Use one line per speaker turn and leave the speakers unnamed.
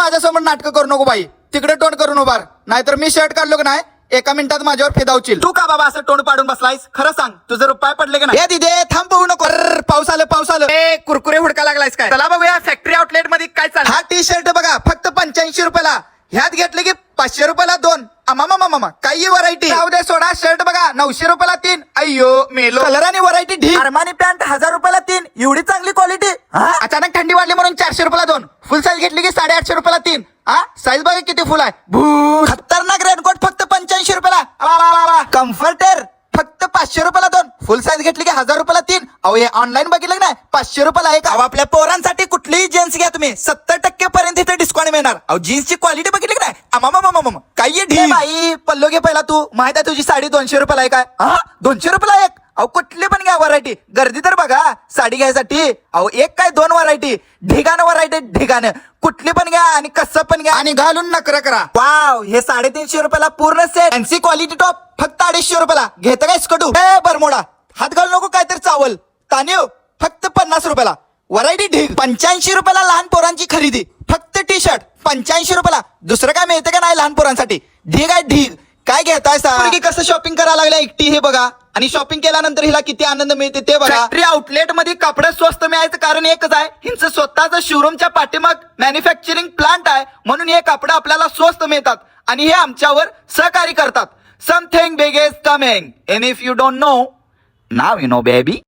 माझ्यासमोर नाटक करू नको बाई, तिकडे तोंड करून उभार, नाहीतर मी शर्ट काढलो की नाही एका मिनिटात माझ्यावर फिदावशील.
तू का बाबा असं तोंड पाडून बसलायस? खरं सांग, तुझं रुपये पडले का नाही?
ए दिदे थांब, पोहू नको. पाऊस आलं पाऊस आलं.
ए कुरकुरे हुडका लागलायस काय? चला बघूया फॅक्टरी आउटलेट मध्ये काय चाललं.
हा टी शर्ट बघा फक्त 85 रुपयाला, ह्यात घेतले की 500 रुपयाला 2. मामा काही व्हरायटी राहू दे, सोडा. शर्ट बघा 900 रुपयाला 3. अय्यो मेलो. कलर आणि व्हरायटी ढीक.
अरमानी पॅन्ट 1000 रुपयाला 3. एवढी चांगली क्वालिटी.
अचानक थंडी वाढली म्हणून 400 रुपयाला 2. फुल साईज घेतली की 850 रुपयाला 3. साईज बघा किती फुल आहे. भू
खतरनाक रेनकोट फक्त 85 रुपयाला.
कम्फर्टर फक्त 500 रुपयाला 2. फुल साईज घेतली की 1000 रुपयाला 3. अहो हे ऑनलाईन बघितलं नाही 500 रुपयाला आहे का?
अहो, आपल्या पोरांसाठी कुठलीही जीन्स घ्या तुम्ही 70% पर्यंत इथे डिस्काउंट मिळणार. अहो जीन्सची क्वालिटी बघितली का नाही? काही
ए
ढील.
बाई पल्लो घे पहिला तू. माहित आहे तुझी साडी 200 रुपयाला आहे काय? 200 रुपयाला एक. अहो कुठली पण घ्या व्हरायटी. गर्दी तर बघा साडी घ्यायसाठी. अहो एक काय 2 व्हरायटी, ढिगानं व्हरायटी ढिगानं. कुठली पण घ्या आणि कसं पण घ्या आणि घालून नकर करा.
वाव, हे 350 रुपयाला पूर्ण सेट.
फॅन्सी क्वालिटी टॉप फक्त 250 रुपयाला. घेतं काय स्कटू? ए बरमोडा हात घालू नको, काय तर चावल. तानीव फक्त 50 रुपयाला. व्हरायटी ढीग. 85 रुपयाला लहान पोरांची खरेदी. फक्त टी शर्ट 85 रुपयाला. दुसरं काय मिळतं का नाही लहान पोरांसाठी? ढीग आहे ढीग. काय घेताय की कसं शॉपिंग करायला लागल्या एकटी हे बघा, आणि शॉपिंग केल्यानंतर हिला किती आनंद मिळते ते बघा.
फॅक्टरी आउटलेट मध्ये कपडे स्वस्त मिळायचं कारण एकच आहे, हिंचं स्वतःचं शोरूमच्या पाठीमाग मॅन्युफॅक्चरिंग प्लांट आहे, म्हणून हे कपडे आपल्याला स्वस्त मिळतात आणि हे आमच्यावर सहकार्य करतात. Something big is coming, end if you don't know, now you know baby.